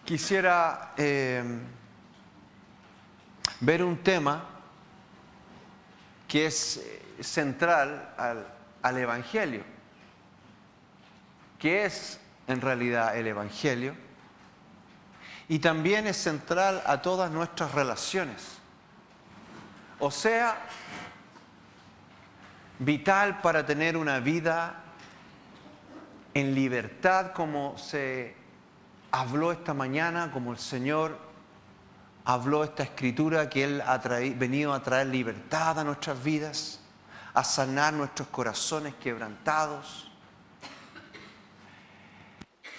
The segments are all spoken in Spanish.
quisiera ver un tema que es central al Evangelio. ¿Qué es en realidad el Evangelio? Y también es central a todas nuestras relaciones. O sea, vital para tener una vida en libertad, como se habló esta mañana, como el Señor habló esta escritura, que Él ha venido a traer libertad a nuestras vidas, a sanar nuestros corazones quebrantados.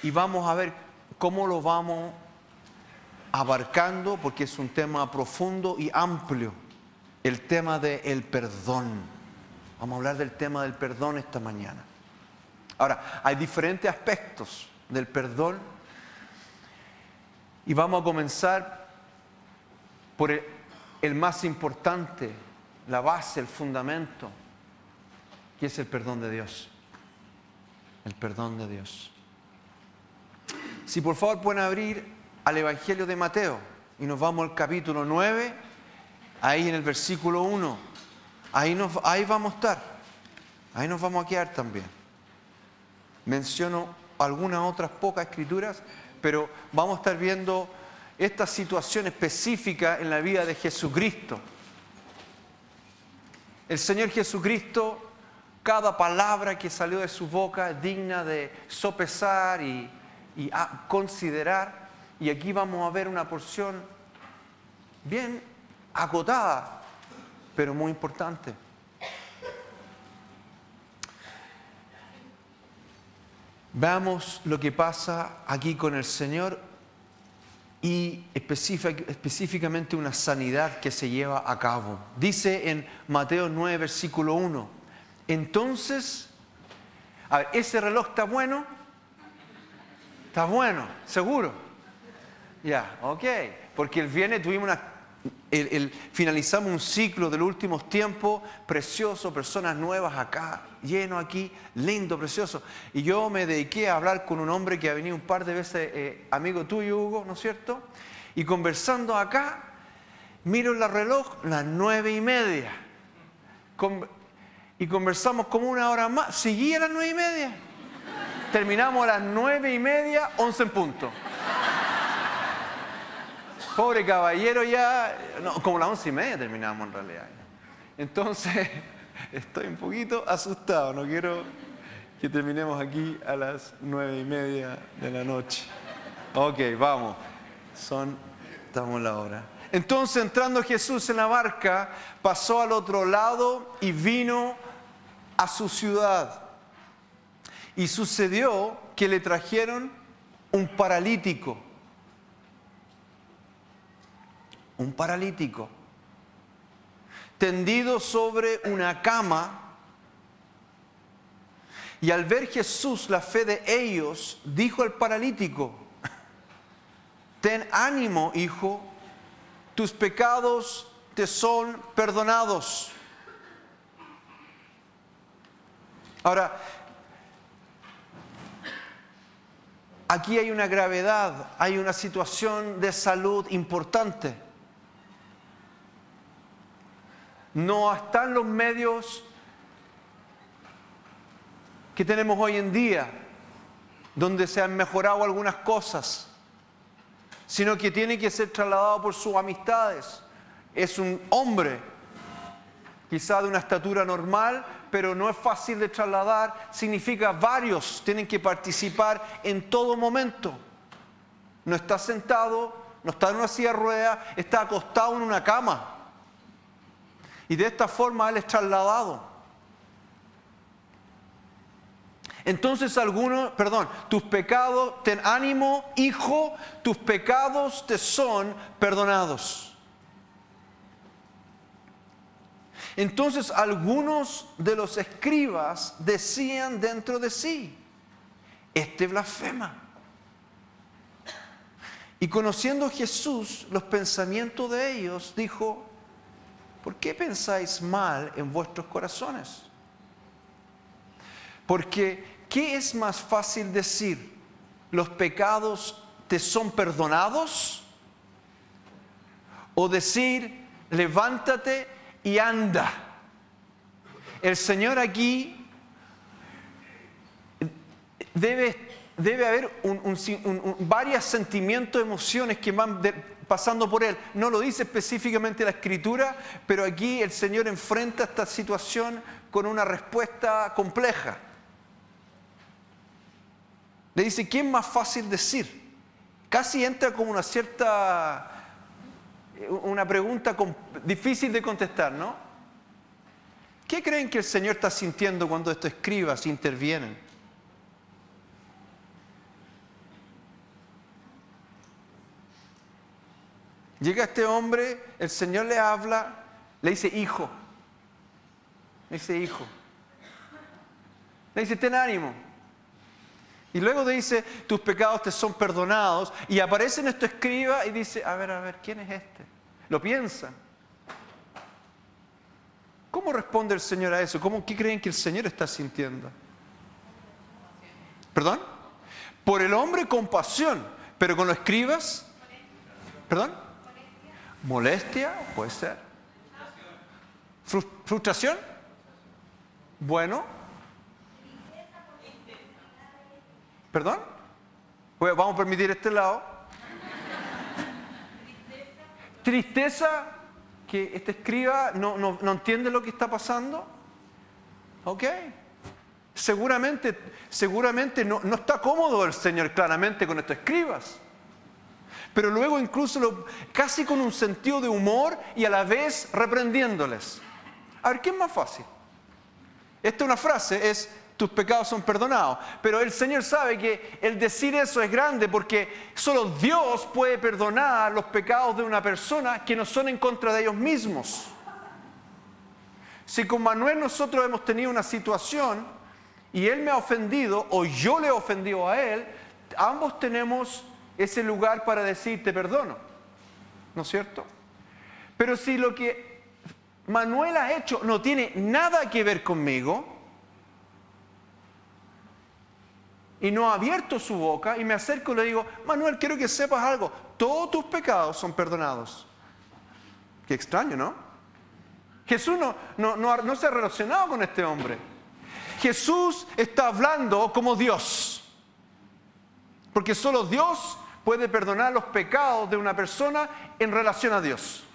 Y vamos a ver cómo lo vamos abarcando, porque es un tema profundo y amplio, el tema del perdón. Vamos a hablar del tema del perdón esta mañana. Ahora, hay diferentes aspectos del perdón y vamos a comenzar por el más importante, la base, el fundamento, que es el perdón de Dios. El perdón de Dios. Si por favor pueden abrir al Evangelio de Mateo y nos vamos al capítulo 9, ahí en el versículo 1. Ahí vamos a estar. Ahí nos vamos a quedar también. Menciono algunas otras pocas escrituras, pero vamos a estar viendo esta situación específica en la vida de Jesucristo. El Señor Jesucristo, cada palabra que salió de su boca es digna de sopesar y considerar. Y aquí vamos a ver una porción bien acotada, pero muy importante. Veamos lo que pasa aquí con el Señor y específicamente una sanidad que se lleva a cabo. Dice en Mateo 9, versículo 1. Entonces, a ver, ¿ese reloj está bueno? Está bueno, seguro. Ya, ok. Porque el viernes tuvimos finalizamos un ciclo de los últimos tiempos, precioso, personas nuevas acá, lleno aquí, lindo, precioso. Y yo me dediqué a hablar con un hombre que ha venido un par de veces, amigo tuyo, Hugo, ¿no es cierto? Y conversando acá, miro el reloj, las 9:30. Y conversamos como una hora más, seguía a las 9:30. Terminamos a las 9:30, 11 en punto. Pobre caballero ya, no, como las 11:30 terminamos en realidad. Entonces, estoy un poquito asustado, no quiero que terminemos aquí a las 9:30 de la noche. Ok, vamos, estamos en la hora. Entonces, entrando Jesús en la barca, pasó al otro lado y vino a su ciudad. Y sucedió que le trajeron un paralítico, tendido sobre una cama, y al ver Jesús la fe de ellos, dijo al paralítico: ten ánimo, hijo, tus pecados te son perdonados. Ahora, aquí hay una gravedad, hay una situación de salud importante. No están los medios que tenemos hoy en día, donde se han mejorado algunas cosas, sino que tiene que ser trasladado por sus amistades. Es un hombre, quizá de una estatura normal, pero no es fácil de trasladar. Significa varios tienen que participar en todo momento. No está sentado, no está en una silla de ruedas, está acostado en una cama. Y de esta forma Él es trasladado. Entonces tus pecados, ten ánimo, hijo, tus pecados te son perdonados. Entonces algunos de los escribas decían dentro de sí: este blasfema. Y conociendo Jesús los pensamientos de ellos, dijo: ¿por qué pensáis mal en vuestros corazones? Porque, ¿qué es más fácil decir? ¿Los pecados te son perdonados? O decir, levántate y anda. El Señor aquí debe haber varios sentimientos, emociones que van pasando por Él. No lo dice específicamente la Escritura, pero aquí el Señor enfrenta esta situación con una respuesta compleja. Le dice, ¿qué es más fácil decir? Casi entra como una pregunta difícil de contestar, ¿no? ¿Qué creen que el Señor está sintiendo cuando estos escribas intervienen? Llega este hombre, el Señor le habla, le dice hijo. Le dice hijo. Le dice ten ánimo. Y luego le dice tus pecados te son perdonados. Y aparece en esto escriba y dice a ver, ¿quién es este? Lo piensan. ¿Cómo responde el Señor a eso? ¿Qué creen que el Señor está sintiendo? ¿Perdón? Por el hombre compasión, pero con los escribas, ¿perdón? ¿Molestia? Puede ser. ¿Frustración? Bueno. ¿Perdón? Vamos a permitir este lado. Tristeza, que este escriba no entiende lo que está pasando. Ok. Seguramente no está cómodo el Señor claramente con estos escribas. Pero luego incluso casi con un sentido de humor y a la vez reprendiéndoles. A ver, ¿qué es más fácil? Esta es una frase, es tus pecados son perdonados. Pero el Señor sabe que el decir eso es grande porque solo Dios puede perdonar los pecados de una persona que no son en contra de ellos mismos. Si con Manuel nosotros hemos tenido una situación y él me ha ofendido o yo le he ofendido a él, ambos tenemos ese lugar para decir te perdono, ¿no es cierto? Pero si lo que Manuel ha hecho no tiene nada que ver conmigo y no ha abierto su boca y me acerco y le digo, Manuel, quiero que sepas algo, todos tus pecados son perdonados. Qué extraño, ¿no? Jesús no se ha relacionado con este hombre. Jesús está hablando como Dios, porque solo Dios puede perdonar los pecados de una persona en relación a Dios.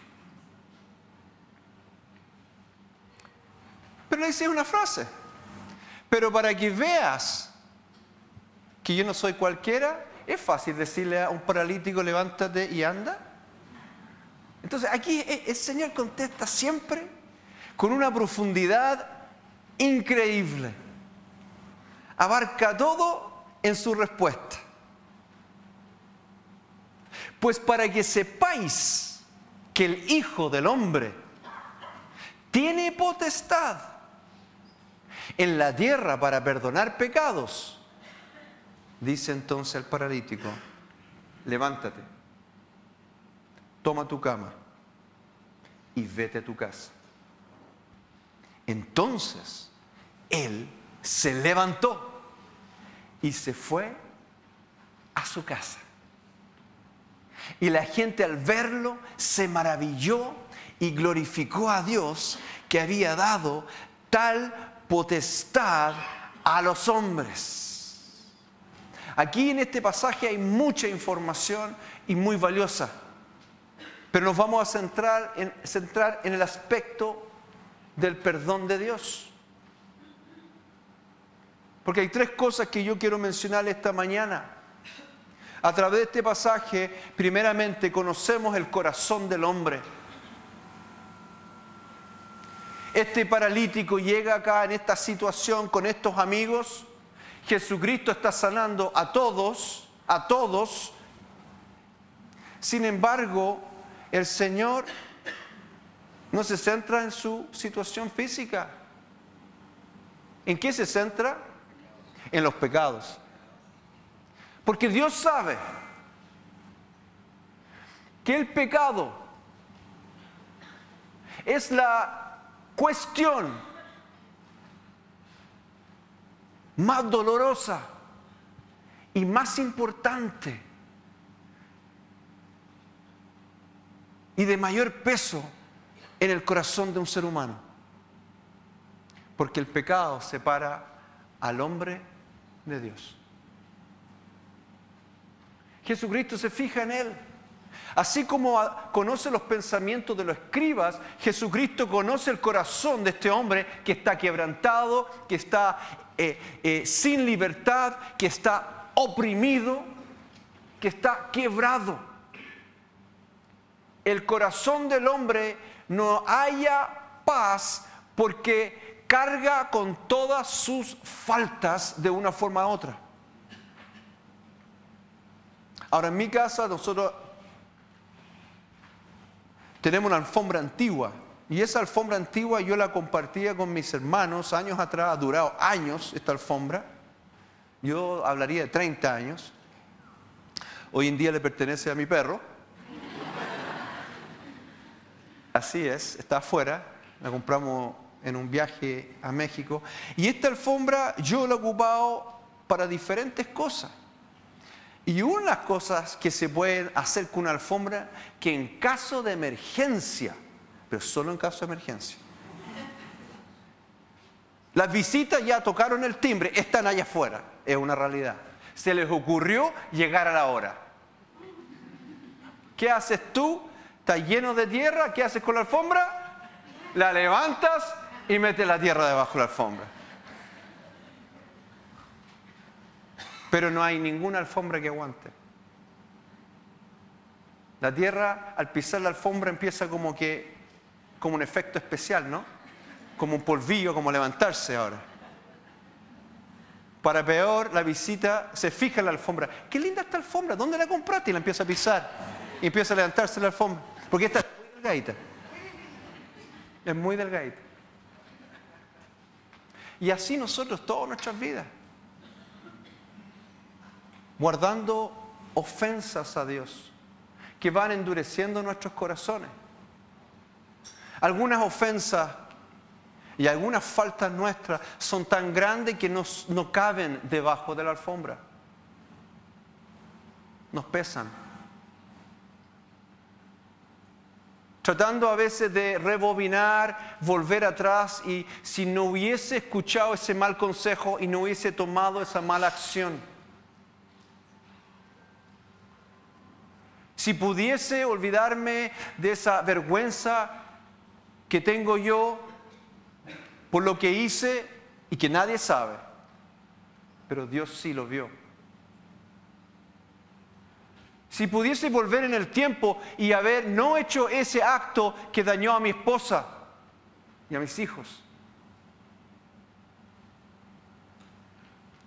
Pero le dice una frase. Pero para que veas que yo no soy cualquiera, es fácil decirle a un paralítico, levántate y anda. Entonces aquí el Señor contesta siempre con una profundidad increíble. Abarca todo en su respuesta. Pues para que sepáis que el Hijo del Hombre tiene potestad en la tierra para perdonar pecados, dice entonces el paralítico, levántate, toma tu cama y vete a tu casa. Entonces él se levantó y se fue a su casa. Y la gente al verlo se maravilló y glorificó a Dios que había dado tal potestad a los hombres. Aquí en este pasaje hay mucha información y muy valiosa, pero nos vamos a centrar en el aspecto del perdón de Dios. Porque hay tres cosas que yo quiero mencionar esta mañana. A través de este pasaje, primeramente, conocemos el corazón del hombre. Este paralítico llega acá en esta situación con estos amigos. Jesucristo está sanando a todos. Sin embargo, el Señor no se centra en su situación física. ¿En qué se centra? En los pecados. Porque Dios sabe que el pecado es la cuestión más dolorosa y más importante y de mayor peso en el corazón de un ser humano. Porque el pecado separa al hombre de Dios. Jesucristo se fija en él. Así como conoce los pensamientos de los escribas, Jesucristo conoce el corazón de este hombre que está quebrantado, que está sin libertad, que está oprimido, que está quebrado. El corazón del hombre no halla paz porque carga con todas sus faltas de una forma u otra. Ahora, en mi casa nosotros tenemos una alfombra antigua, y esa alfombra antigua yo la compartía con mis hermanos años atrás. Ha durado años esta alfombra. Yo hablaría de 30 años. Hoy en día le pertenece a mi perro. Así es, está afuera. La compramos en un viaje a México. Y esta alfombra yo la he ocupado para diferentes cosas. Y una de las cosas que se pueden hacer con una alfombra, que en caso de emergencia, pero solo en caso de emergencia, las visitas ya tocaron el timbre, están allá afuera, es una realidad. Se les ocurrió llegar a la hora. ¿Qué haces tú? Está lleno de tierra, ¿qué haces con la alfombra? La levantas y metes la tierra debajo de la alfombra. Pero no hay ninguna alfombra que aguante. La tierra, al pisar la alfombra, empieza como un efecto especial, ¿no? Como un polvillo, como levantarse ahora. Para peor, la visita se fija en la alfombra. ¡Qué linda esta alfombra! ¿Dónde la compraste? Y la empieza a pisar. Y empieza a levantarse la alfombra. Porque esta es muy delgadita. Es muy delgadita. Y así nosotros, todas nuestras vidas, guardando ofensas a Dios que van endureciendo nuestros corazones. Algunas ofensas y algunas faltas nuestras son tan grandes que no caben debajo de la alfombra. Nos pesan. Tratando a veces de rebobinar, volver atrás, y si no hubiese escuchado ese mal consejo y no hubiese tomado esa mala acción, si pudiese olvidarme de esa vergüenza que tengo yo por lo que hice y que nadie sabe, pero Dios sí lo vio. Si pudiese volver en el tiempo y haber no hecho ese acto que dañó a mi esposa y a mis hijos.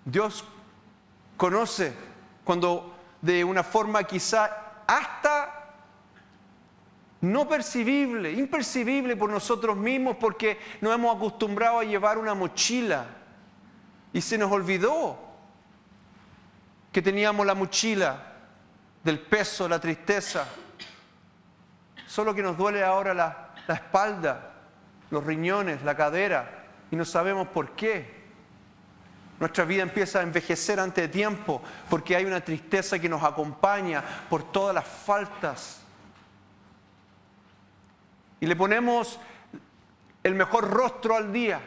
Dios conoce cuando de una forma quizá hasta no percibible, impercibible por nosotros mismos, porque nos hemos acostumbrado a llevar una mochila y se nos olvidó que teníamos la mochila del peso, la tristeza. Solo que nos duele ahora la espalda, los riñones, la cadera, y no sabemos por qué. Nuestra vida empieza a envejecer antes de tiempo porque hay una tristeza que nos acompaña por todas las faltas. Y le ponemos el mejor rostro al día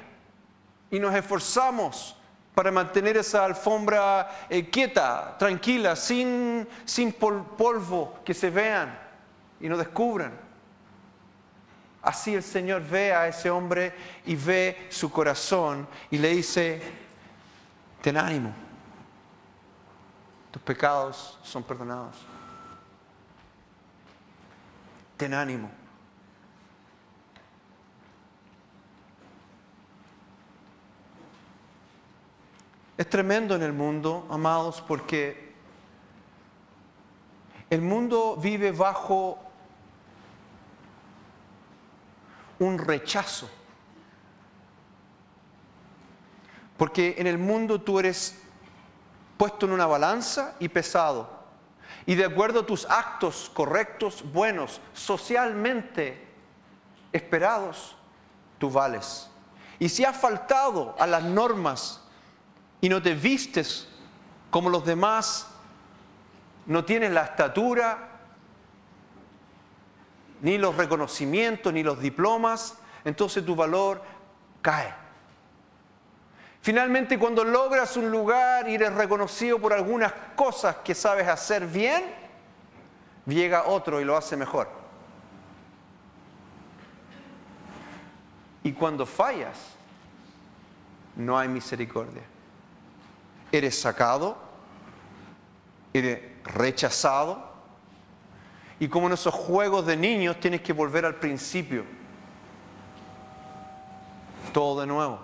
y nos esforzamos para mantener esa alfombra quieta, tranquila, sin polvo, que se vean y nos descubran. Así el Señor ve a ese hombre y ve su corazón y le dice: ten ánimo, tus pecados son perdonados. Ten ánimo. Es tremendo en el mundo, amados, porque el mundo vive bajo un rechazo. Porque en el mundo tú eres puesto en una balanza y pesado. Y de acuerdo a tus actos correctos, buenos, socialmente esperados, tú vales. Y si has faltado a las normas y no te vistes como los demás, no tienes la estatura, ni los reconocimientos, ni los diplomas, entonces tu valor cae. Finalmente, cuando logras un lugar y eres reconocido por algunas cosas que sabes hacer bien, llega otro y lo hace mejor. Y cuando fallas, no hay misericordia. Eres sacado, eres rechazado, y como en esos juegos de niños tienes que volver al principio. Todo de nuevo,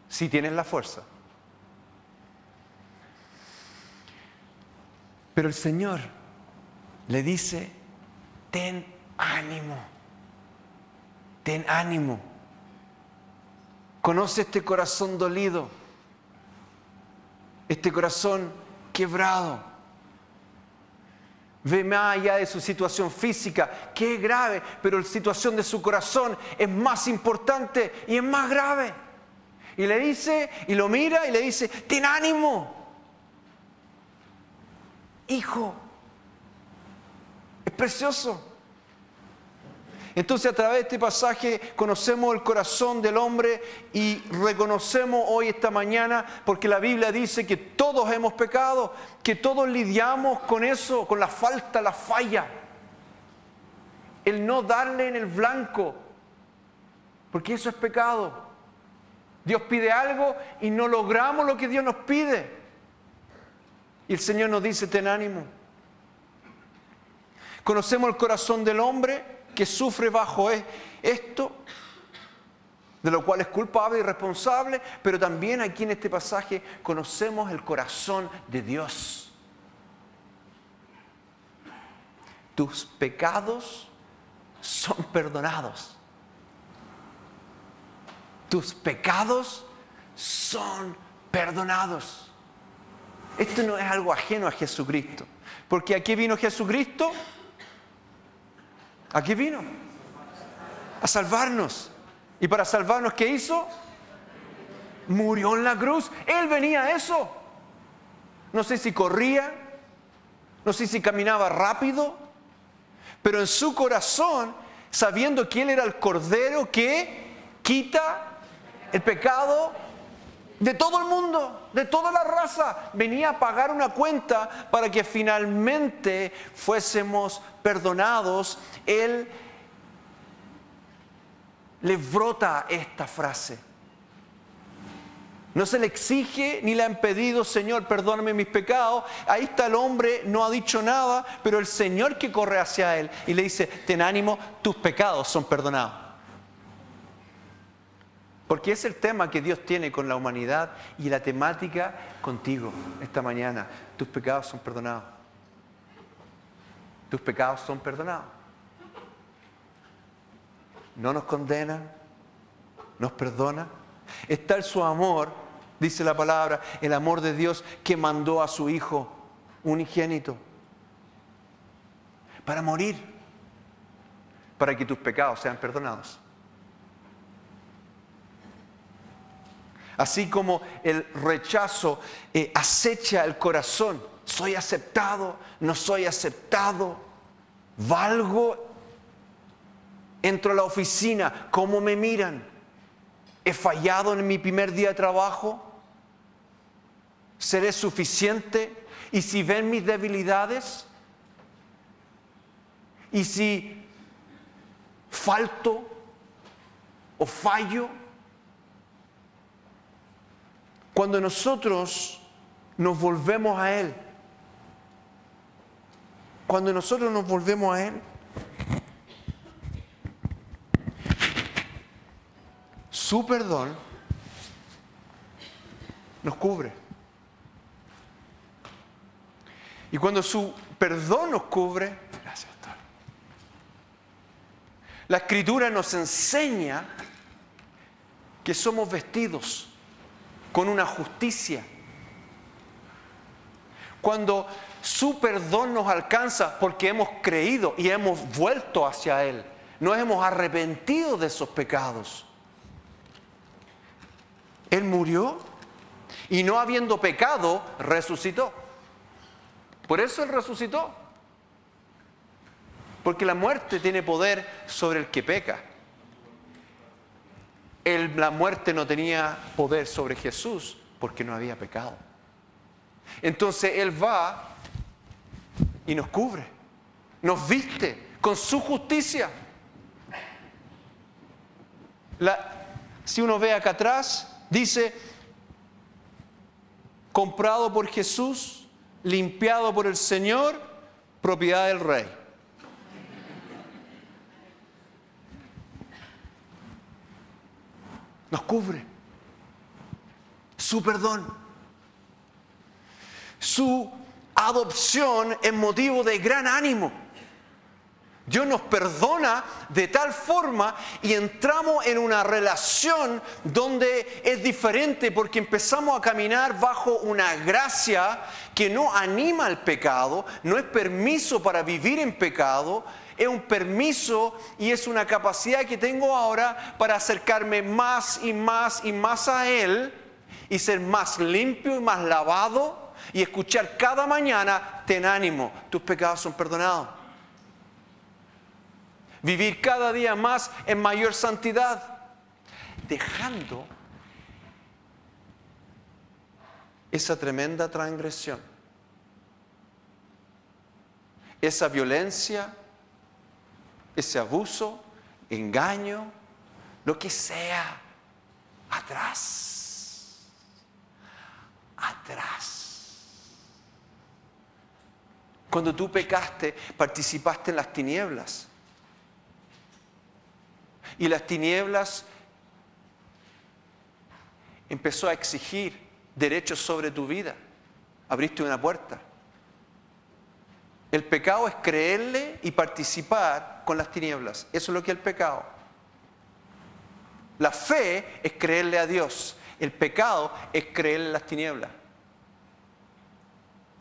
si tienes la fuerza. Pero el Señor le dice, ten ánimo, ten ánimo. Conoce este corazón dolido, este corazón quebrado. Ve más allá de su situación física, que es grave, pero la situación de su corazón es más importante y es más grave. Y le dice, y lo mira y le dice, ten ánimo, hijo. Es precioso. Entonces, a través de este pasaje conocemos el corazón del hombre y reconocemos hoy, esta mañana, porque la Biblia dice que todos hemos pecado, que todos lidiamos con eso, con la falta, la falla. El no darle en el blanco, porque eso es pecado. Dios pide algo y no logramos lo que Dios nos pide. Y el Señor nos dice, ten ánimo. Conocemos el corazón del hombre que sufre bajo esto, de lo cual es culpable y responsable, pero también aquí en este pasaje conocemos el corazón de Dios. Tus pecados son perdonados. Tus pecados son perdonados. Esto no es algo ajeno a Jesucristo, porque ¿a qué vino Jesucristo? ¿A qué vino? A salvarnos. ¿Y para salvarnos qué hizo? Murió en la cruz. Él venía a eso. No sé si corría, no sé si caminaba rápido, pero en su corazón, sabiendo que Él era el Cordero que quita el pecado de todo el mundo, de toda la raza, venía a pagar una cuenta para que finalmente fuésemos perdonados. Él le brota esta frase. No se le exige ni le han pedido, Señor, perdóname mis pecados. Ahí está el hombre, no ha dicho nada, pero el Señor que corre hacia él y le dice, ten ánimo, tus pecados son perdonados. Porque es el tema que Dios tiene con la humanidad y la temática contigo esta mañana. Tus pecados son perdonados. Tus pecados son perdonados. No nos condena, nos perdona. Está en su amor, dice la palabra, el amor de Dios que mandó a su Hijo unigénito para morir, para que tus pecados sean perdonados. Así como el rechazo acecha el corazón. ¿Soy aceptado? ¿No soy aceptado? ¿Valgo? Entro a la oficina. ¿Cómo me miran? ¿He fallado en mi primer día de trabajo? ¿Seré suficiente? ¿Y si ven mis debilidades? ¿Y si falto o fallo? Cuando nosotros nos volvemos a Él, su perdón nos cubre. Y cuando su perdón nos cubre, gracias, doctor, la Escritura nos enseña que somos vestidos con una justicia. Cuando su perdón nos alcanza porque hemos creído y hemos vuelto hacia Él, nos hemos arrepentido de esos pecados. Él murió y no habiendo pecado, resucitó. Por eso Él resucitó. Porque la muerte tiene poder sobre el que peca. La muerte no tenía poder sobre Jesús porque no había pecado. Entonces Él va y nos cubre, nos viste con su justicia. Si uno ve acá atrás, dice, comprado por Jesús, limpiado por el Señor, propiedad del Rey. Nos cubre. Su perdón. Su adopción es motivo de gran ánimo. Dios nos perdona de tal forma y entramos en una relación donde es diferente porque empezamos a caminar bajo una gracia que no anima al pecado, no es permiso para vivir en pecado, es un permiso y es una capacidad que tengo ahora para acercarme más y más y más a Él y ser más limpio y más lavado y escuchar cada mañana, ten ánimo, tus pecados son perdonados. Vivir cada día más en mayor santidad, dejando esa tremenda transgresión, esa violencia, ese abuso, engaño, lo que sea, atrás, atrás. Cuando tú pecaste, participaste en las tinieblas. Y las tinieblas empezó a exigir derechos sobre tu vida. Abriste una puerta. El pecado es creerle y participar con las tinieblas. Eso es lo que es el pecado. La fe es creerle a Dios. El pecado es creerle en las tinieblas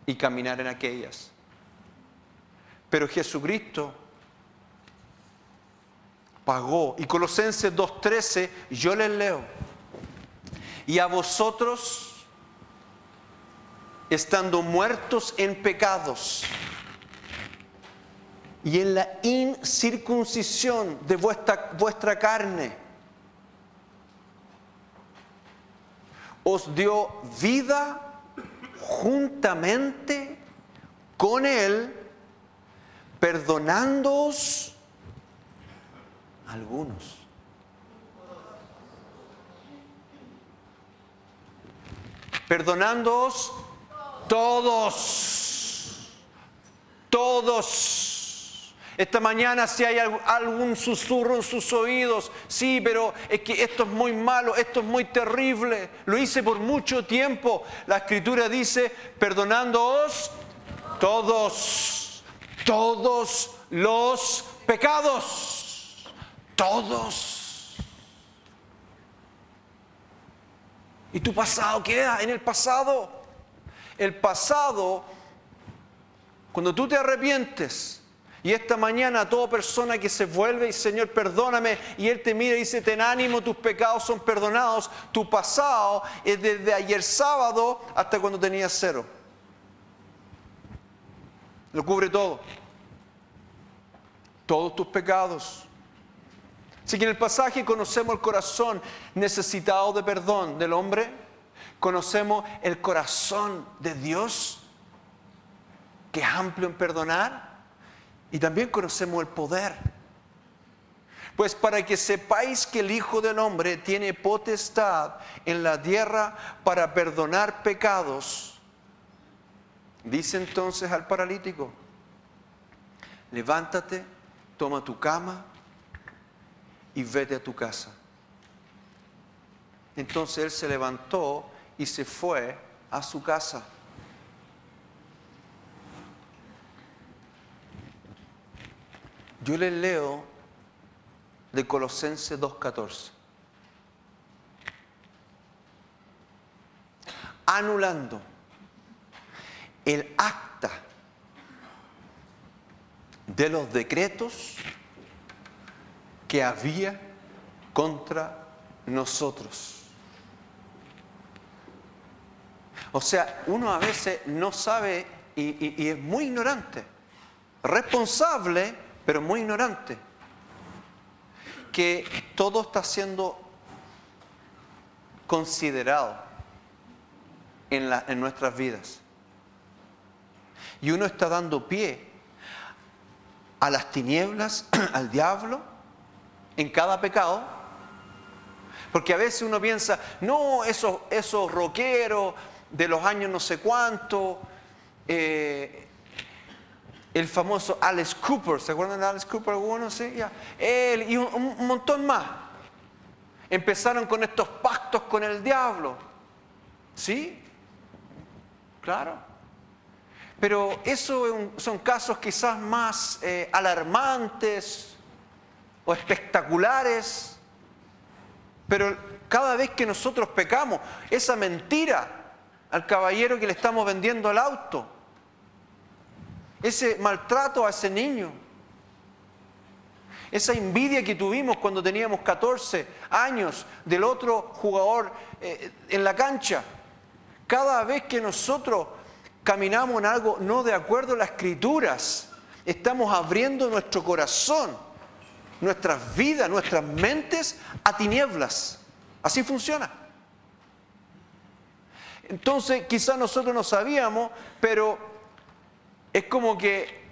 y caminar en aquellas. Pero Jesucristo pagó. Y Colosenses 2:13, yo les leo. Y a vosotros, estando muertos en pecados y en la incircuncisión de vuestra carne, os dio vida juntamente con Él, perdonándoos algunos. Perdonándoos todos. Todos. Esta mañana si hay algún susurro en sus oídos, sí, pero es que esto es muy malo, esto es muy terrible, lo hice por mucho tiempo. La Escritura dice, perdonándoos todos, todos los pecados. Todos. Y tu pasado queda en el pasado. El pasado, cuando tú te arrepientes, y esta mañana toda persona que se vuelve y Señor perdóname, y Él te mira y dice ten ánimo, tus pecados son perdonados, tu pasado es desde ayer sábado hasta cuando tenías 0. Lo cubre todo. Todos tus pecados. Así que en el pasaje conocemos el corazón necesitado de perdón del hombre, conocemos el corazón de Dios, que es amplio en perdonar, y también conocemos el poder. Pues para que sepáis que el Hijo del Hombre tiene potestad en la tierra para perdonar pecados, dice entonces al paralítico, levántate, toma tu cama, y vete a tu casa. Entonces él se levantó y se fue a su casa. Yo les leo de Colosenses 2:14. Anulando el acta de los decretos que había contra nosotros. O sea, uno a veces no sabe y es muy ignorante, responsable pero muy ignorante, que todo está siendo considerado en nuestras vidas. Y uno está dando pie a las tinieblas, al diablo, en cada pecado. Porque a veces uno piensa, no, esos rockeros de los años no sé cuánto, el famoso Alice Cooper, ¿se acuerdan de Alice Cooper? Alguno, sí, ya. Él y un montón más. Empezaron con estos pactos con el diablo. ¿Sí? Claro. Pero eso son casos quizás más alarmantes o espectaculares. Pero cada vez que nosotros pecamos, esa mentira al caballero que le estamos vendiendo el auto, ese maltrato a ese niño, esa envidia que tuvimos cuando teníamos 14 años del otro jugador en la cancha, cada vez que nosotros caminamos en algo no de acuerdo a las Escrituras, estamos abriendo nuestro corazón, nuestras vidas, nuestras mentes a tinieblas. Así funciona. Entonces, quizás nosotros no sabíamos, pero es como que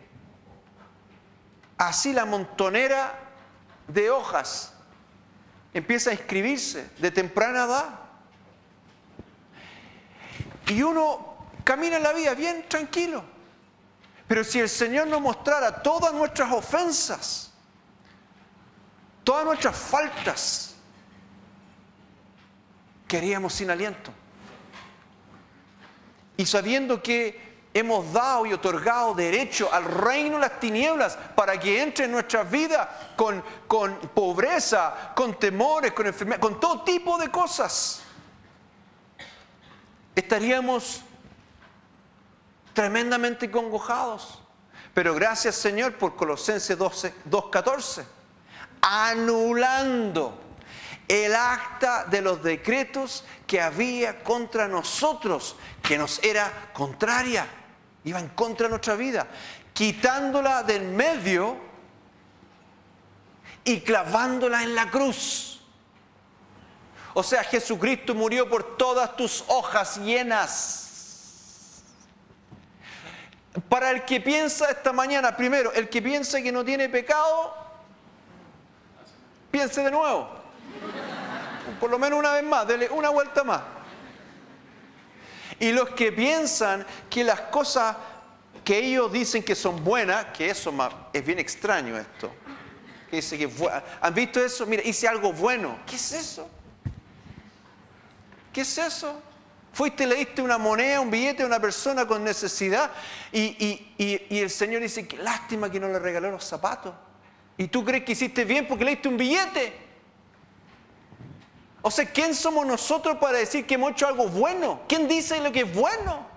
así la montonera de hojas empieza a inscribirse de temprana edad. Y uno camina en la vida bien tranquilo. Pero si el Señor nos mostrara todas nuestras ofensas, todas nuestras faltas, quedaríamos sin aliento. Y sabiendo que hemos dado y otorgado derecho al reino de las tinieblas para que entre en nuestras vidas con pobreza, con temores, con enfermedad, con todo tipo de cosas, estaríamos tremendamente congojados. Pero gracias, Señor, por Colosenses 2:14, anulando el acta de los decretos que había contra nosotros, que nos era contraria, iba en contra de nuestra vida, quitándola del medio y clavándola en la cruz. O sea, Jesucristo murió por todas tus hojas llenas. Para el que piensa esta mañana, primero, el que piensa que no tiene pecado, piense de nuevo. Por lo menos una vez más, dele una vuelta más. Y los que piensan que las cosas que ellos dicen que son buenas, que eso es bien extraño esto. Que dice que ¿han visto eso? Mira, hice algo bueno. ¿Qué es eso? ¿Qué es eso? Fuiste y le diste una moneda, un billete a una persona con necesidad y el Señor dice, qué lástima que no le regaló los zapatos. Y tú crees que hiciste bien porque le diste un billete. O sea, ¿quién somos nosotros para decir que hemos hecho algo bueno? ¿Quién dice lo que es bueno?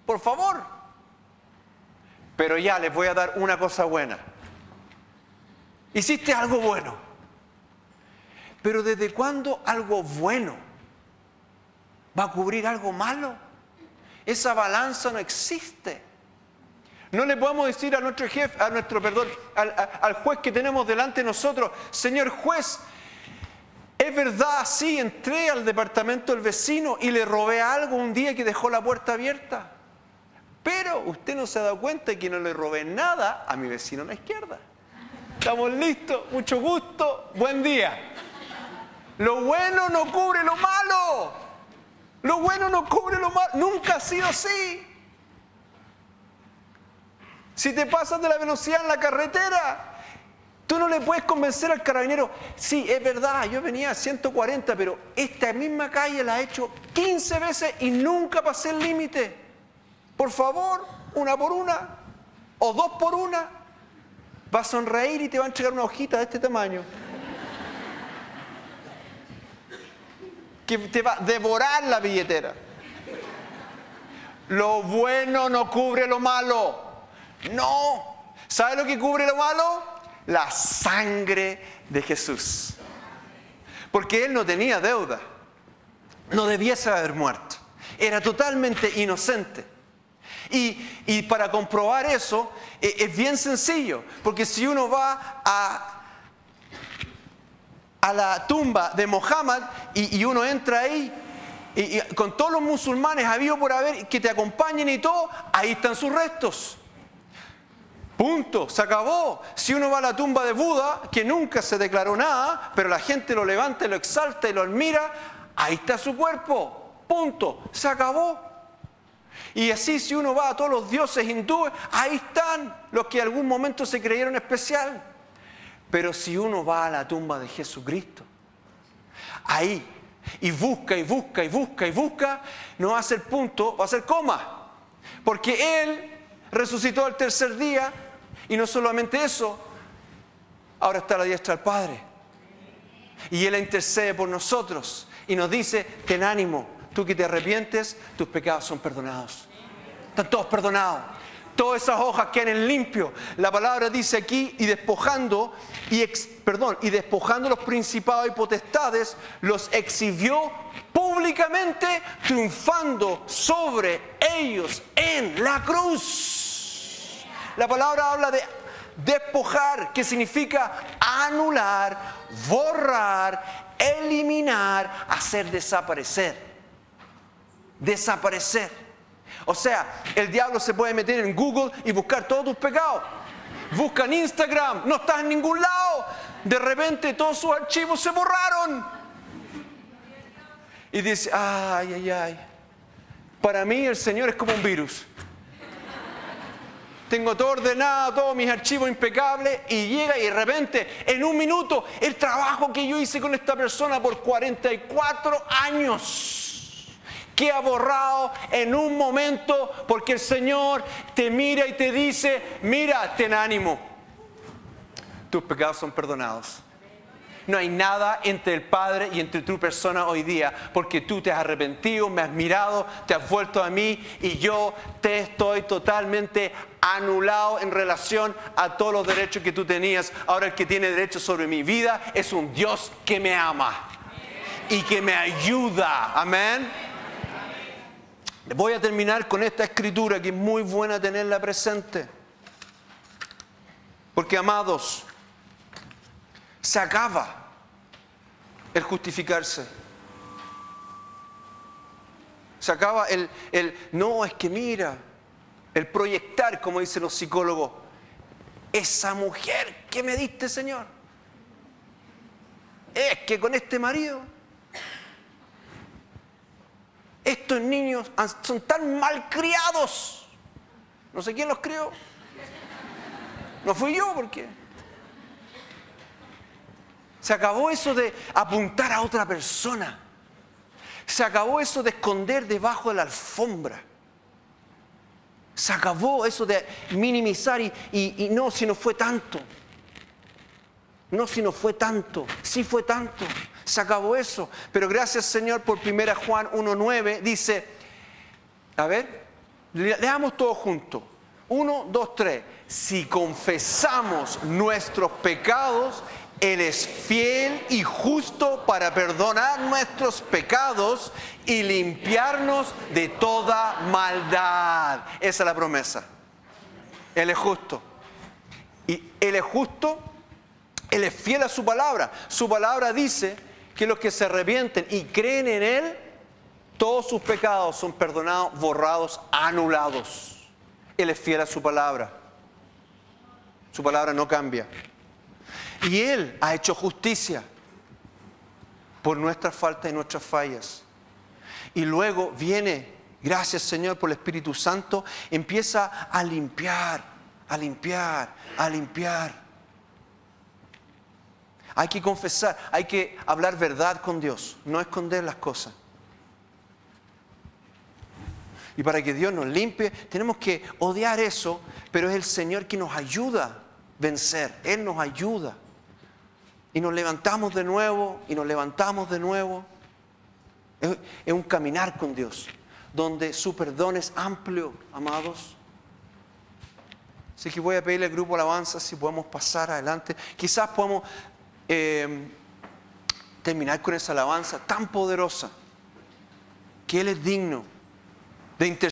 Por favor. Pero ya les voy a dar una cosa buena. Hiciste algo bueno. Pero ¿desde cuándo algo bueno va a cubrir algo malo? Esa balanza no existe. No le podemos decir a nuestro jefe, al juez que tenemos delante de nosotros, señor juez, es verdad, sí, entré al departamento del vecino y le robé algo un día que dejó la puerta abierta. Pero usted no se ha dado cuenta de que no le robé nada a mi vecino a la izquierda. Estamos listos, mucho gusto, buen día. Lo bueno no cubre lo malo. Lo bueno no cubre lo malo. Nunca ha sido así. Si te pasas de la velocidad en la carretera, tú no le puedes convencer al carabinero, sí, es verdad, yo venía a 140, pero esta misma calle la he hecho 15 veces y nunca pasé el límite. Por favor, una por una, o dos por una. Va a sonreír y te va a entregar una hojita de este tamaño. Que te va a devorar la billetera. Lo bueno no cubre lo malo. No. ¿Sabe lo que cubre lo malo? La sangre de Jesús. Porque Él no tenía deuda. No debiese haber muerto. Era totalmente inocente. Y para comprobar eso es bien sencillo, porque si uno va a la tumba de Mohammed y uno entra ahí, y con todos los musulmanes habido por haber que te acompañen y todo, ahí están sus restos. Punto, se acabó. Si uno va a la tumba de Buda, que nunca se declaró nada, pero la gente lo levanta, lo exalta y lo admira, ahí está su cuerpo. Punto, se acabó. Y así si uno va a todos los dioses hindúes, ahí están los que en algún momento se creyeron especial. Pero si uno va a la tumba de Jesucristo, ahí, y busca, y busca, y busca, y busca, no va a ser punto, va a ser coma. Porque Él resucitó al tercer día, y no solamente eso, ahora está a la diestra del Padre. Y Él intercede por nosotros, y nos dice, ten ánimo, tú que te arrepientes, tus pecados son perdonados. Están todos perdonados. Todas esas hojas quedan en limpio. La palabra dice aquí, y despojando los principados y potestades, los exhibió públicamente, triunfando sobre ellos en la cruz. La palabra habla de despojar, que significa anular, borrar, eliminar, hacer desaparecer. Desaparecer. O sea, el diablo se puede meter en Google y buscar todos tus pecados. Busca en Instagram, no estás en ningún lado. De repente todos sus archivos se borraron. Y dice, ay, ay, ay. Para mí el Señor es como un virus. Tengo todo ordenado, todos mis archivos impecables, y llega y de repente, en un minuto, el trabajo que yo hice con esta persona por 44 años, queda borrado en un momento, porque el Señor te mira y te dice, mira, ten ánimo, tus pecados son perdonados. No hay nada entre el Padre y entre tu persona hoy día, porque tú te has arrepentido, me has mirado, te has vuelto a mí, y yo te estoy totalmente anulado en relación a todos los derechos que tú tenías. Ahora el que tiene derechos sobre mi vida es un Dios que me ama y que me ayuda. Amén. Voy a terminar con esta escritura que es muy buena tenerla presente. Porque, amados, se acaba el justificarse. Se acaba no, es que mira, el proyectar, como dicen los psicólogos, esa mujer que me diste, Señor, es que con este marido, estos niños son tan malcriados. No sé quién los crió. No fui yo, ¿por qué? Se acabó eso de apuntar a otra persona. Se acabó eso de esconder debajo de la alfombra. Se acabó eso de minimizar y no, si no fue tanto. No, si no fue tanto. Sí fue tanto. Se acabó eso. Pero gracias, Señor, por 1 Juan 1:9 dice, a ver, leamos todos juntos. 1, 2, 3. Si confesamos nuestros pecados, Él es fiel y justo para perdonar nuestros pecados y limpiarnos de toda maldad. Esa es la promesa. Él es justo. Y Él es justo, Él es fiel a su palabra. Su palabra dice que los que se arrepienten y creen en Él, todos sus pecados son perdonados, borrados, anulados. Él es fiel a su palabra. Su palabra no cambia. Y Él ha hecho justicia por nuestras faltas y nuestras fallas. Y luego viene, gracias, Señor, por el Espíritu Santo, empieza a limpiar, a limpiar, a limpiar. Hay que confesar, hay que hablar verdad con Dios, no esconder las cosas. Y para que Dios nos limpie, tenemos que odiar eso, pero es el Señor que nos ayuda a vencer. Él nos ayuda. Y nos levantamos de nuevo, y nos levantamos de nuevo. Es un caminar con Dios, donde su perdón es amplio, amados. Así que voy a pedirle al grupo alabanza si podemos pasar adelante. Quizás podamos terminar con esa alabanza tan poderosa, que Él es digno de interceder.